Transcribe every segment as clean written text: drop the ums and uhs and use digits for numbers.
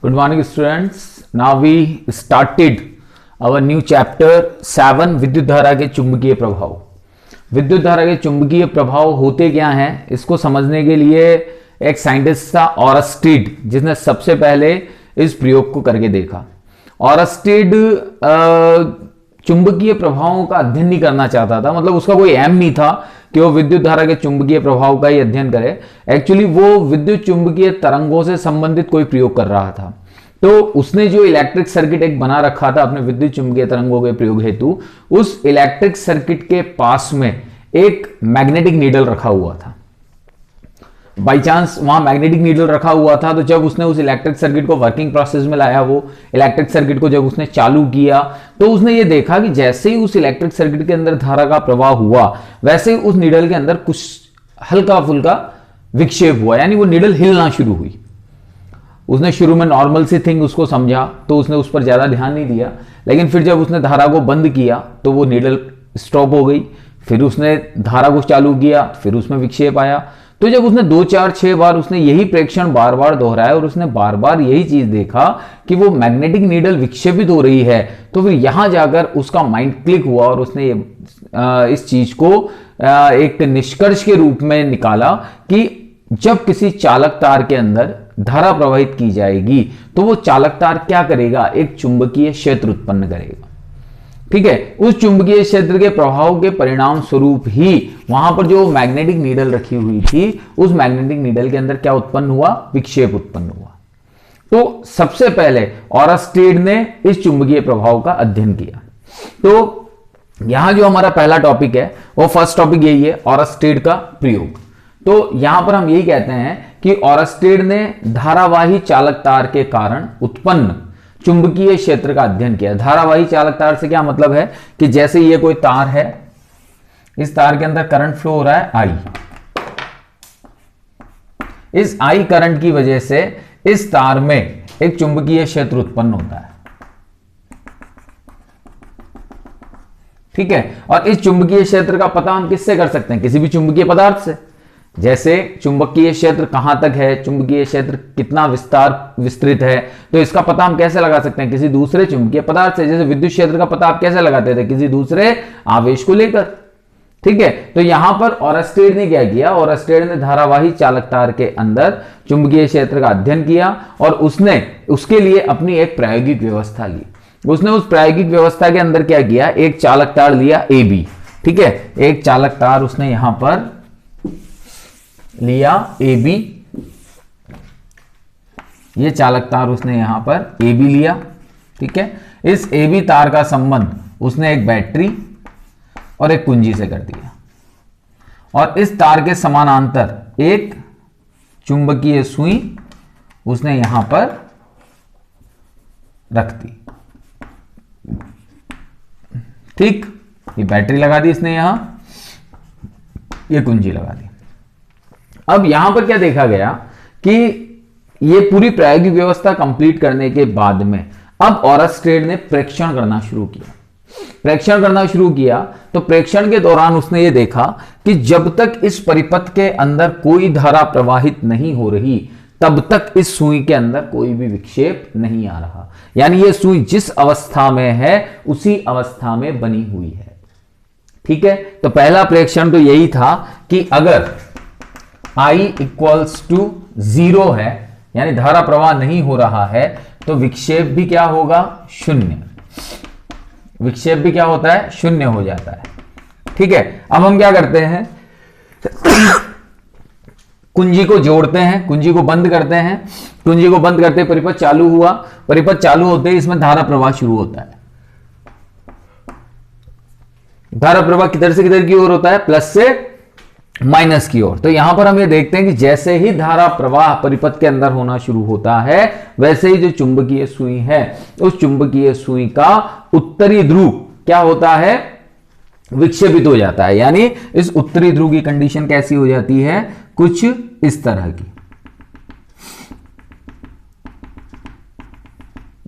Good morning, students. Now we started our new chapter 7 विद्युत धारा के चुंबकीय प्रभाव। विद्युत धारा के चुंबकीय प्रभाव होते क्या हैं, इसको समझने के लिए एक साइंटिस्ट था ऑरस्टीड, जिसने सबसे पहले इस प्रयोग को करके देखा। ऑरस्टीड चुंबकीय प्रभावों का अध्ययन नहीं करना चाहता था, मतलब उसका कोई एम नहीं था कि वो विद्युत धारा के चुंबकीय प्रभाव का ही अध्ययन करे। एक्चुअली वो विद्युत चुंबकीय तरंगों से संबंधित कोई प्रयोग कर रहा था। तो उसने जो इलेक्ट्रिक सर्किट एक बना रखा था अपने विद्युत चुंबकीय तरंगों के प्रयोग हेतु, उस इलेक्ट्रिक सर्किट के पास में एक मैग्नेटिक नीडल रखा हुआ था। बाई चांस वहां मैग्नेटिक नीडल रखा हुआ था, तो जब उसने उस इलेक्ट्रिक सर्किट को वर्किंग प्रोसेस में लाया, वो इलेक्ट्रिक सर्किट को जब उसने चालू किया, तो उसने ये देखा कि जैसे ही उस इलेक्ट्रिक सर्किट के अंदर धारा का प्रवाह हुआ, वैसे ही उस नीडल के अंदर कुछ हल्का फुल्का विक्षेप हुआ, यानी वो नीडल हिलना शुरू हुई। उसने शुरू में नॉर्मल सी थिंग उसको समझा, तो उसने उस पर ज्यादा ध्यान नहीं दिया, लेकिन फिर जब उसने धारा को बंद किया तो वो नीडल स्टॉप हो गई। फिर उसने धारा को चालू किया, फिर उसमें विक्षेप आया। तो जब उसने 2, 4, 6 बार उसने यही प्रेक्षण बार बार दोहराया और उसने बार बार यही चीज देखा कि वो मैग्नेटिक नीडल विक्षेपित हो रही है, तो फिर यहां जाकर उसका माइंड क्लिक हुआ और उसने इस चीज को एक निष्कर्ष के रूप में निकाला कि जब किसी चालक तार के अंदर धारा प्रवाहित की जाएगी तो वो चालक तार क्या करेगा, एक चुंबकीय क्षेत्र उत्पन्न करेगा। ठीक है, उस चुंबकीय क्षेत्र के प्रभाव के परिणाम स्वरूप ही वहां पर जो मैग्नेटिक नीडल रखी हुई थी, उस मैग्नेटिक नीडल के अंदर क्या उत्पन्न हुआ, विक्षेप उत्पन्न हुआ। तो सबसे पहले ऑरस्टीड ने इस चुंबकीय प्रभाव का अध्ययन किया। तो यहां जो हमारा पहला टॉपिक है, वो फर्स्ट टॉपिक यही है, ऑरस्टीड का प्रयोग। तो यहां पर हम यही कहते हैं कि ऑरस्टीड ने धारावाही चालक तार के कारण उत्पन्न चुंबकीय क्षेत्र का अध्ययन किया। धारावाही चालक तार से क्या मतलब है कि जैसे ये कोई तार है, इस तार के अंदर करंट फ्लो हो रहा है आई। इस आई करंट की वजह से इस तार में एक चुंबकीय क्षेत्र उत्पन्न होता है। ठीक है, और इस चुंबकीय क्षेत्र का पता हम किससे कर सकते हैं, किसी भी चुंबकीय पदार्थ से। जैसे चुंबकीय क्षेत्र कहां तक है, चुंबकीय क्षेत्र कितना विस्तृत है, तो इसका पता हम कैसे लगा सकते हैं, किसी दूसरे चुंबकीय पदार्थ से। जैसे विद्युत क्षेत्र का पता आप कैसे लगाते थे, किसी दूसरे आवेश को लेकर। ठीक है, तो यहां पर ऑरस्टीड ने क्या किया, ऑरस्टीड ने धारावाही चालक तार के अंदर चुंबकीय क्षेत्र का अध्ययन किया और उसने उसके लिए अपनी एक प्रायोगिक व्यवस्था ली। उसने उस प्रायोगिक व्यवस्था के अंदर क्या किया, एक चालक तार लिया ए बी। ठीक है, एक चालक तार उसने यहां पर लिया ए बी, ये चालक तार उसने यहां पर ए बी लिया। ठीक है, इस ए बी तार का संबंध उसने एक बैटरी और एक कुंजी से कर दिया और इस तार के समानांतर एक चुंबकीय सुई उसने यहां पर रख दी। ठीक, ये बैटरी लगा दी इसने, यहां ये कुंजी लगा दी। अब यहां पर क्या देखा गया कि ये पूरी प्रायोगिक व्यवस्था कंप्लीट करने के बाद में अब ऑरस्टीड ने प्रेक्षण करना शुरू किया। प्रेक्षण करना शुरू किया तो प्रेक्षण के दौरान उसने ये देखा कि जब तक इस परिपथ के अंदर कोई धारा प्रवाहित नहीं हो रही, तब तक इस सुई के अंदर कोई भी विक्षेप नहीं आ रहा। यानी ये सुई जिस अवस्था में है उसी अवस्था में बनी हुई है। ठीक है, तो पहला प्रेक्षण तो यही था कि अगर I इक्वल्स टू 0 है, यानी धारा प्रवाह नहीं हो रहा है, तो विक्षेप भी क्या होगा, शून्य। विक्षेप भी क्या होता है, शून्य हो जाता है। ठीक है, अब हम क्या करते हैं, कुंजी को जोड़ते हैं, कुंजी को बंद करते हैं। कुंजी को बंद करते परिपथ चालू हुआ, परिपथ चालू होते ही इसमें धारा प्रवाह शुरू होता है। धारा प्रवाह किधर से किधर की ओर होता है, प्लस से माइनस की ओर। तो यहां पर हम ये देखते हैं कि जैसे ही धारा प्रवाह परिपथ के अंदर होना शुरू होता है, वैसे ही जो चुंबकीय सुई है, उस चुंबकीय सुई का उत्तरी ध्रुव क्या होता है, विक्षेपित हो जाता है। यानी इस उत्तरी ध्रुव की कंडीशन कैसी हो जाती है, कुछ इस तरह की।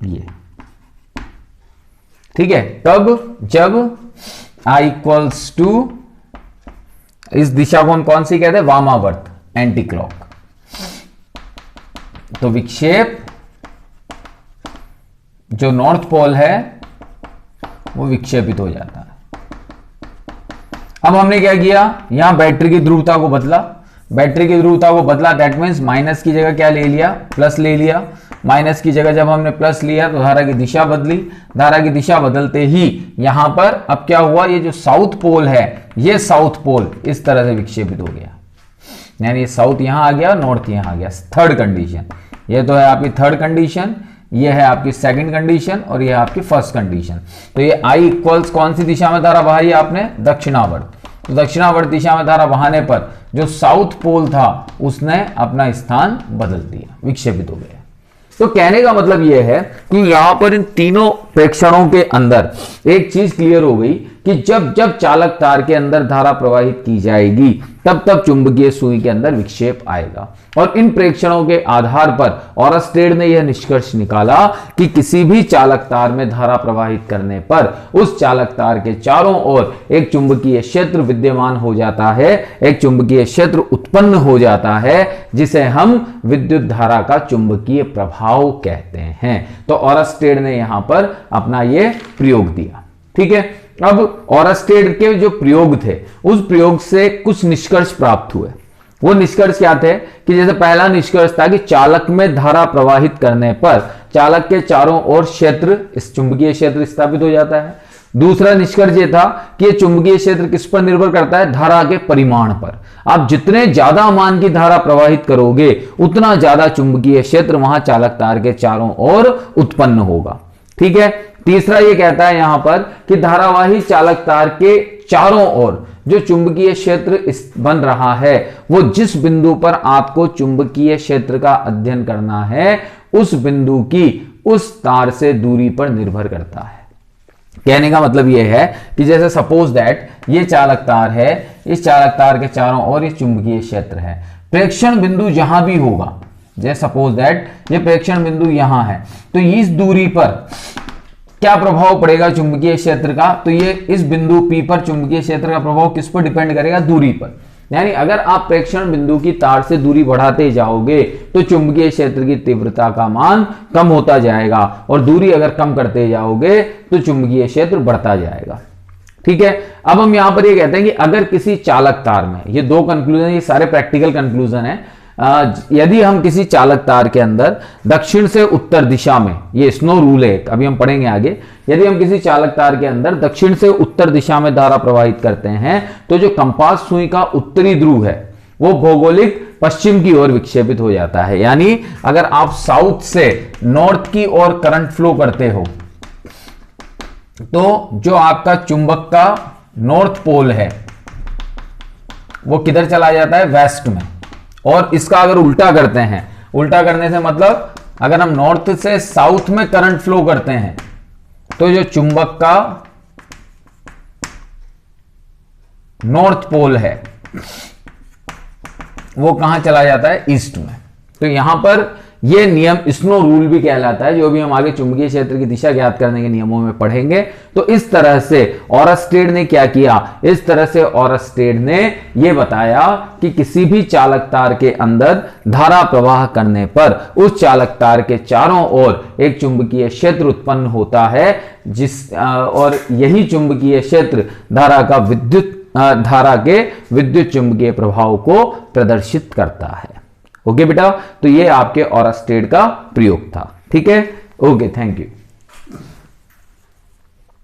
ये ठीक है, तब जब I इक्वल्स टू, इस दिशा को हम कौन सी कहते हैं, वामावर्त, एंटी क्लॉक। तो विक्षेप जो नॉर्थ पोल है वो विक्षेपित हो जाता है। अब हमने क्या किया, यहां बैटरी की ध्रुवता को बदला, बैटरी की ध्रुवता को बदला, दैट मीन्स माइनस की जगह क्या ले लिया, प्लस ले लिया। माइनस की जगह जब हमने प्लस लिया तो धारा की दिशा बदली, धारा की दिशा बदलते ही यहां पर अब क्या हुआ, ये जो साउथ पोल है, ये साउथ पोल इस तरह से विक्षेपित हो गया, यानी साउथ यहां आ गया, नॉर्थ यहां आ गया। थर्ड कंडीशन, ये तो है आपकी थर्ड कंडीशन, ये है आपकी सेकंड कंडीशन और ये है आपकी फर्स्ट कंडीशन। तो ये I इक्वल्स कौन सी दिशा में धारा बहाई आपने, दक्षिणावर्त। तो दक्षिणावर्त दिशा में धारा बहाने पर जो साउथ पोल था उसने अपना स्थान बदल दिया, विक्षेपित हो गया। तो कहने का मतलब यह है कि यहां पर इन तीनों प्रेक्षणों के अंदर एक चीज क्लियर हो गई कि जब जब चालक तार के अंदर धारा प्रवाहित की जाएगी तब तब चुंबकीय सुई के अंदर विक्षेप आएगा। और इन प्रेक्षणों के आधार पर ऑरस्टेड ने यह निष्कर्ष निकाला कि किसी भी चालक तार में धारा प्रवाहित करने पर उस चालक तार के चारों ओर एक चुंबकीय क्षेत्र विद्यमान हो जाता है, एक चुंबकीय क्षेत्र उत्पन्न हो जाता है जिसे हम विद्युत धारा का चुंबकीय प्रभाव कहते हैं। तो ऑरस्टेड ने यहां पर अपना यह प्रयोग दिया। ठीक है, अब ऑरस्टेड के जो प्रयोग थे उस प्रयोग से कुछ निष्कर्ष प्राप्त हुए। वो निष्कर्ष क्या थे कि जैसे पहला निष्कर्ष था कि चालक में धारा प्रवाहित करने पर चालक के चारों ओर क्षेत्र, इस चुंबकीय क्षेत्र स्थापित हो जाता है। दूसरा निष्कर्ष ये था कि ये चुंबकीय क्षेत्र किस पर निर्भर करता है, धारा के परिमाण पर। आप जितने ज्यादा मान की धारा प्रवाहित करोगे उतना ज्यादा चुंबकीय क्षेत्र वहां चालक तार के चारों ओर उत्पन्न होगा। ठीक है, तीसरा ये कहता है यहां पर कि धारावाही चालक तार के चारों ओर जो चुंबकीय क्षेत्र बन रहा है वो जिस बिंदु पर आपको चुंबकीय क्षेत्र का अध्ययन करना है उस बिंदु की उस तार से दूरी पर निर्भर करता है। कहने का मतलब यह है कि जैसे सपोज दैट ये चालक तार है, इस चालक तार के चारों ओर ये चुंबकीय क्षेत्र है, प्रेक्षण बिंदु जहां भी होगा, जैसे सपोज दैट ये प्रेक्षण बिंदु यहां है, तो इस दूरी पर क्या प्रभाव पड़ेगा चुंबकीय क्षेत्र का, तो ये इस बिंदु P पर चुंबकीय क्षेत्र का प्रभाव किस पर डिपेंड करेगा, दूरी पर। यानी अगर आप प्रेक्षण बिंदु की तार से दूरी बढ़ाते जाओगे तो चुंबकीय क्षेत्र की तीव्रता का मान कम होता जाएगा और दूरी अगर कम करते जाओगे तो चुंबकीय क्षेत्र बढ़ता जाएगा। ठीक है, अब हम यहां पर ये कहते हैं कि अगर किसी चालक तार में, ये दो कंक्लूजन, ये सारे प्रैक्टिकल कंक्लूजन है, यदि हम किसी चालक तार के अंदर दक्षिण से उत्तर दिशा में, ये स्नो रूल है, अभी हम पढ़ेंगे आगे, यदि हम किसी चालक तार के अंदर दक्षिण से उत्तर दिशा में धारा प्रवाहित करते हैं तो जो कंपास सुई का उत्तरी ध्रुव है वो भौगोलिक पश्चिम की ओर विक्षेपित हो जाता है। यानी अगर आप साउथ से नॉर्थ की ओर करंट फ्लो करते हो तो जो आपका चुंबक का नॉर्थ पोल है वो किधर चला जाता है, वेस्ट में। और इसका अगर उल्टा करते हैं, उल्टा करने से मतलब अगर हम नॉर्थ से साउथ में करंट फ्लो करते हैं तो जो चुंबक का नॉर्थ पोल है वो कहां चला जाता है, ईस्ट में। तो यहां पर यह नियम स्नो रूल भी कहलाता है, जो भी हम आगे चुंबकीय क्षेत्र की दिशा ज्ञात करने के नियमों में पढ़ेंगे। तो इस तरह से ऑरस्टेड ने क्या किया, इस तरह से ऑरस्टेड ने यह बताया कि किसी भी चालक तार के अंदर धारा प्रवाह करने पर उस चालक तार के चारों ओर एक चुंबकीय क्षेत्र उत्पन्न होता है और यही चुंबकीय क्षेत्र धारा के विद्युत चुंबकीय प्रभाव को प्रदर्शित करता है। ओके बेटा, तो ये आपके ऑरस्टेड का प्रयोग था। ठीक है, ओके, थैंक यू।